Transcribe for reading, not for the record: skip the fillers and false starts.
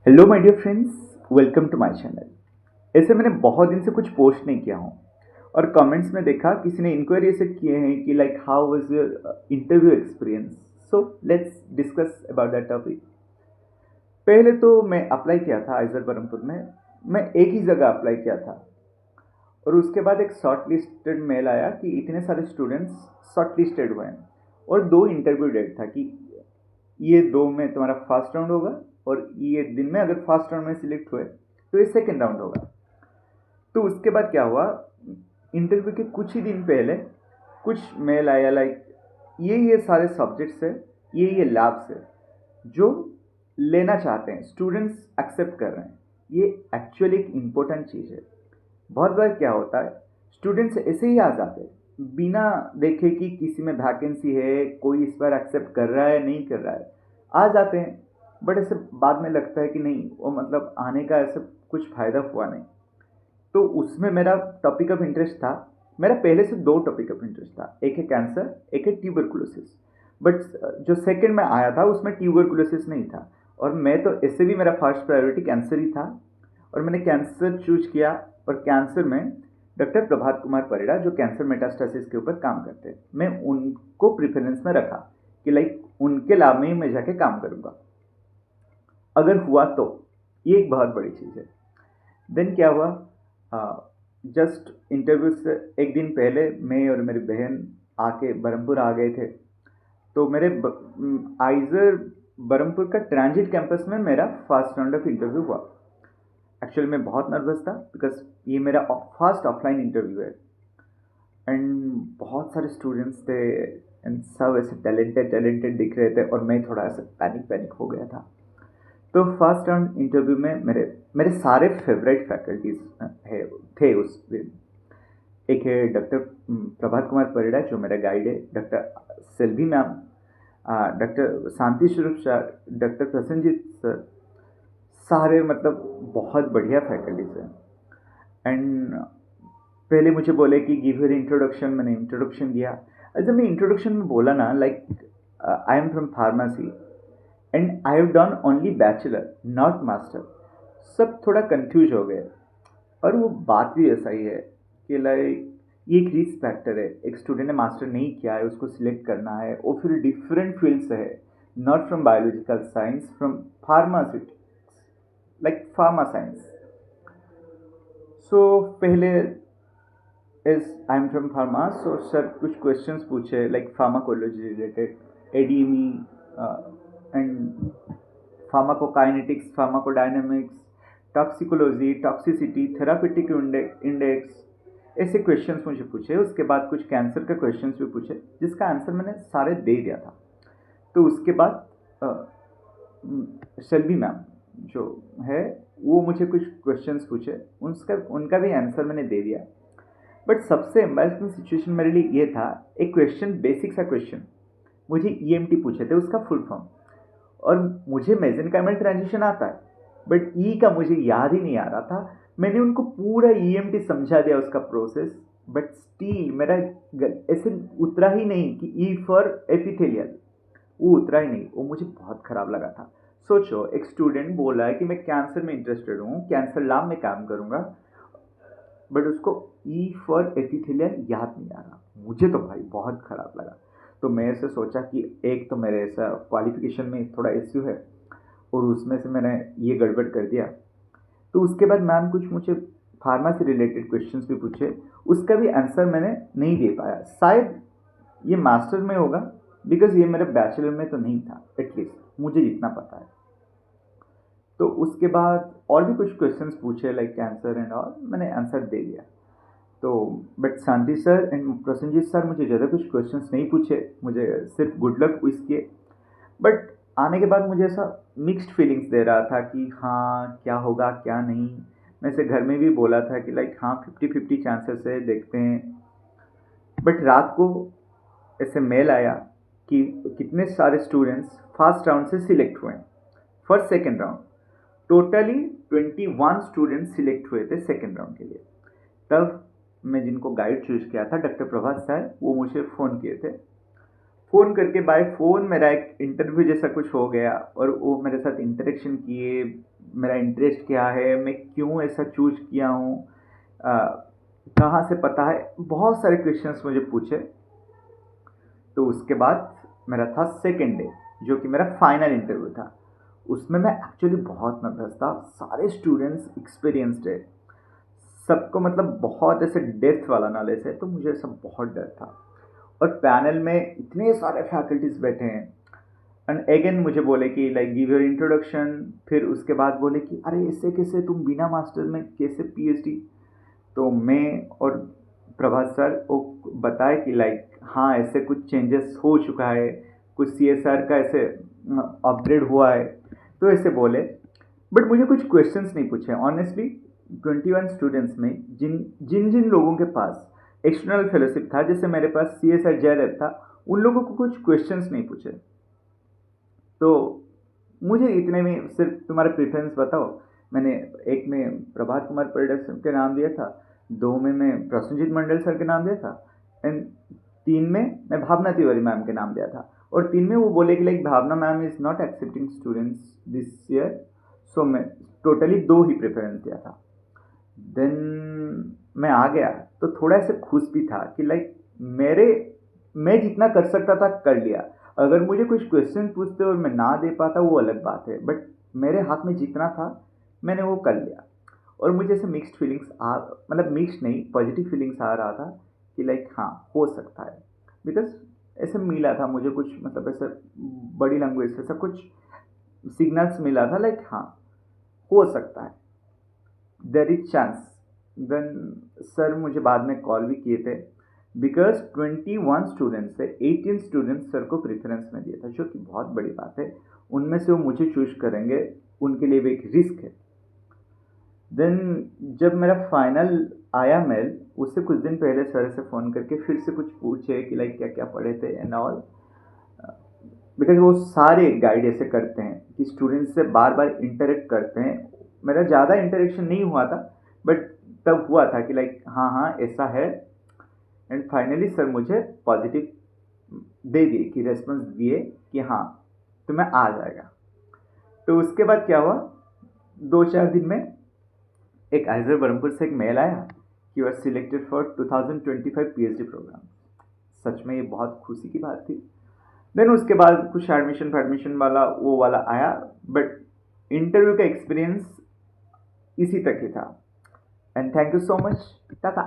Hello my dear friends, welcome to my channel. ऐसे मैंने बहुत दिन से कुछ पोस्ट नहीं किया हूँ और कमेंट्स में देखा किसी ने इंक्वायरी ऐसे किए हैं कि like how was your interview experience. So let's discuss about that topic. पहले तो मैं अप्लाई किया था आइजर बरहमपुर में। मैं एक ही जगह अप्लाई किया था और उसके बाद एक शॉर्ट लिस्टेड मेल आया कि इतने सारे स्टूडेंट्स शॉर्ट लिस्टेड हुए हैं और दो इंटरव्यू डेट था कि ये दो में तुम्हारा फर्स्ट राउंड होगा और ये दिन में अगर फर्स्ट राउंड में सिलेक्ट हुए तो ये सेकेंड राउंड होगा। तो उसके बाद क्या हुआ, इंटरव्यू के कुछ ही दिन पहले कुछ मेल आया लाइक ये सारे सब्जेक्ट्स है, ये लैब्स है जो लेना चाहते हैं, स्टूडेंट्स एक्सेप्ट कर रहे हैं। ये एक्चुअली एक इम्पोर्टेंट चीज़ है। बहुत बार क्या होता है, स्टूडेंट्स ऐसे ही आ जाते हैं बिना देखे कि किसी में वैकेंसी है, कोई इस बार एक्सेप्ट कर रहा है नहीं कर रहा है, आ जाते हैं। बट ऐसे बाद में लगता है कि नहीं, वो मतलब आने का ऐसे कुछ फ़ायदा हुआ नहीं। तो उसमें मेरा टॉपिक ऑफ इंटरेस्ट था, मेरा पहले से दो टॉपिक ऑफ इंटरेस्ट था, एक है कैंसर, एक है ट्यूबरकुलोसिस। बट जो सेकंड में आया था उसमें ट्यूबरकुलोसिस नहीं था और मैं तो ऐसे भी मेरा फर्स्ट प्रायोरिटी कैंसर ही था और मैंने कैंसर चूज किया। और कैंसर में डॉक्टर प्रभात कुमार परिड़ा जो कैंसर मेटास्टेसिस के ऊपर काम करते हैं, मैं उनको प्रिफरेंस में रखा कि लाइक उनके लाभ में ही मैं जाके काम करूँगा अगर हुआ तो। ये एक बहुत बड़ी चीज़ है। देन क्या हुआ, जस्ट इंटरव्यू से एक दिन पहले मैं और मेरी बहन आके बरहमपुर आ गए थे। तो मेरे आइजर बरहमपुर का ट्रांजिट कैंपस में मेरा फर्स्ट राउंड ऑफ इंटरव्यू हुआ। एक्चुअली मैं बहुत नर्वस था बिकॉज ये मेरा फर्स्ट ऑफलाइन इंटरव्यू है एंड बहुत सारे स्टूडेंट्स थे एंड सब ऐसे टैलेंटेड टैलेंटेड दिख रहे थे और मैं थोड़ा ऐसा पैनिक पैनिक हो गया था। तो फर्स्ट राउंड इंटरव्यू में मेरे मेरे सारे फेवरेट फैकल्टीज है थे उस दिन। एक है डॉक्टर प्रभात कुमार परिड़ा जो मेरा गाइड है, doctor Selvi ma'am, doctor Shanti Swarup sir, doctor Prasannajit sir, सारे मतलब बहुत बढ़िया फैकल्टीज हैं। एंड पहले मुझे बोले कि गिव योर इंट्रोडक्शन, मैंने इंट्रोडक्शन दिया। जब मैं इंट्रोडक्शन में बोला ना like I am from pharmacy and I have done only bachelor not master, सब थोड़ा कंफ्यूज हो गए। और वो बात भी ऐसा ही है कि लाइक ये एक रिस्क फैक्टर है, एक स्टूडेंट ने मास्टर नहीं किया है, उसको सिलेक्ट करना है, वो फिर डिफरेंट फील्ड से है, not from biological science, from pharmaceutics like pharma science. So पहले is I am from pharma, so sir कुछ क्वेश्चंस पूछे like pharmacology related, ADME and pharmacokinetics, pharmacodynamics, toxicology, toxicity, therapeutic index, ऐसे questions मुझे पूछे। उसके बाद कुछ कैंसर के क्वेश्चंस भी पूछे जिसका आंसर मैंने सारे दे दिया था। तो उसके बाद शेल्बी मैम जो है वो मुझे कुछ क्वेश्चंस पूछे, उसका उनका भी आंसर मैंने दे दिया। बट सबसे एम्बैरेसिंग सिचुएशन मेरे लिए ये था, एक क्वेश्चन बेसिक सा क्वेश्चन मुझे ईएमटी पूछे थे, उसका फुल फॉर्म। और मुझे मेसेनकाइमल ट्रांजिशन आता है बट ई का मुझे याद ही नहीं आ रहा था। मैंने उनको पूरा ईएमटी समझा दिया उसका प्रोसेस, बट स्टिल मेरा ऐसे उतरा ही नहीं कि ई फॉर एपिथेलियल, वो उतरा ही नहीं। वो मुझे बहुत ख़राब लगा था। सोचो, एक स्टूडेंट बोला है कि मैं कैंसर में इंटरेस्टेड हूँ, कैंसर लैब में काम करूँगा, बट उसको ई फॉर एपिथेलियल याद नहीं आ रहा। मुझे तो भाई बहुत ख़राब लगा। तो मैं ऐसे सोचा कि एक तो मेरे ऐसा क्वालिफिकेशन में थोड़ा इश्यू है और उसमें से मैंने ये गड़बड़ कर दिया। तो उसके बाद मैम कुछ मुझे फार्मा से रिलेटेड क्वेश्चंस भी पूछे, उसका भी आंसर मैंने नहीं दे पाया। शायद ये मास्टर में होगा बिकॉज ये मेरे बैचलर में तो नहीं था, एटलीस्ट मुझे जितना पता है। तो उसके बाद और भी कुछ क्वेश्चंस पूछे लाइक कैंसर एंड ऑल, मैंने आंसर दे दिया। तो but Shanti sir and Prasannajit sir मुझे ज़्यादा कुछ क्वेश्चंस नहीं पूछे, मुझे सिर्फ गुड लक विश किए। बट आने के बाद मुझे ऐसा मिक्स्ड फीलिंग्स दे रहा था कि हाँ क्या होगा क्या नहीं। मैं से घर में भी बोला था कि लाइक हाँ 50-50 चांसेस है, देखते हैं। बट रात को ऐसे मेल आया कि कितने सारे स्टूडेंट्स फर्स्ट राउंड से सिलेक्ट हुए for second round. Totally 21 students select हुए थे सेकेंड राउंड के लिए। तब मैं जिनको गाइड चूज किया था डॉक्टर प्रभात सर, वो मुझे फ़ोन किए थे। फ़ोन करके बाय फ़ोन मेरा एक इंटरव्यू जैसा कुछ हो गया और वो मेरे साथ इंटरेक्शन किए, मेरा इंटरेस्ट क्या है, मैं क्यों ऐसा चूज़ किया हूँ, अ, कहाँ से पता है, बहुत सारे क्वेश्चंस मुझे पूछे। तो उसके बाद मेरा था सेकंड डे, जो कि मेरा फाइनल इंटरव्यू था। उसमें मैं एक्चुअली बहुत नर्वस था। सारे स्टूडेंट्स एक्सपीरियंस्ड है, सबको मतलब बहुत ऐसे डेप्थ वाला नॉलेज है, तो मुझे सब बहुत डर था। और पैनल में इतने सारे फैकल्टीज बैठे हैं, एंड अगेन मुझे बोले कि लाइक गिव योर इंट्रोडक्शन। फिर उसके बाद बोले कि अरे ऐसे कैसे, तुम बिना मास्टर में कैसे पीएचडी। तो मैं और प्रभात सर को बताए कि लाइक हाँ ऐसे कुछ चेंजेस हो चुका है, कुछ सीएसआर का ऐसे अपग्रेड हुआ है, तो ऐसे बोले। बट मुझे कुछ क्वेश्चंस नहीं पूछे ऑनेस्टली। 21 स्टूडेंट्स में जिन जिन जिन लोगों के पास एक्सटर्नल फेलोशिप था, जैसे मेरे पास सीएसआर जयदेव था, उन लोगों को कुछ क्वेश्चंस नहीं पूछे। तो मुझे इतने में सिर्फ तुम्हारा प्रेफरेंस बताओ। मैंने एक में प्रभात कुमार परिडा सर के नाम दिया था, दो में मैं प्रसन्नजीत मंडल सर के नाम दिया था, एंड तीन में मैं भावना तिवारी मैम के नाम दिया था। और तीन में वो बोले कि like Bhavna ma'am is not accepting students this year, so मैं टोटली दो ही प्रेफरेंस दिया था। देन मैं आ गया तो थोड़ा ऐसे खुश भी था कि लाइक मेरे मैं जितना कर सकता था कर लिया। अगर मुझे कुछ क्वेश्चन पूछते और मैं ना दे पाता वो अलग बात है, बट मेरे हाथ में जितना था मैंने वो कर लिया। और मुझे ऐसे मिक्स्ड फीलिंग्स आ, मतलब मिक्स्ड नहीं, पॉजिटिव फीलिंग्स आ रहा था कि लाइक हाँ हो सकता है। बिकॉज ऐसे मिला था मुझे कुछ, मतलब ऐसे बॉडी लैंग्वेज से ऐसा कुछ सिग्नल्स मिला था लाइक हाँ हो सकता है, there is chance. Then sir मुझे बाद में कॉल भी किए थे, बिकॉज 21 स्टूडेंट्स से 18 स्टूडेंट्स सर को प्रेफरेंस में दिया था, जो कि बहुत बड़ी बात है। उनमें से वो मुझे चूज करेंगे, उनके लिए भी एक रिस्क है। देन जब मेरा फाइनल आया मेल, उससे कुछ दिन पहले सर से फ़ोन करके फिर से कुछ पूछे कि लाइक क्या क्या पढ़े थे एंड ऑल। बिकॉज वो सारे गाइड ऐसे करते हैं कि स्टूडेंट्स से बार बार इंटरेक्ट करते हैं। मेरा ज़्यादा इंटरेक्शन नहीं हुआ था, बट तब हुआ था कि लाइक हाँ हाँ ऐसा है। एंड फाइनली सर मुझे पॉजिटिव दे दिए कि रेस्पॉन्स दिए कि हाँ तुम्हें आ जाएगा। तो उसके बाद क्या हुआ, 2-4 दिन में एक आइजर बरहमपुर से एक मेल आया कि you are selected for 2025 PhD programme. सच में ये बहुत खुशी की बात थी। देन उसके बाद कुछ एडमिशन वाला वो वाला आया, बट इंटरव्यू का एक्सपीरियंस इसी तक ही था। And thank you so much, Tata.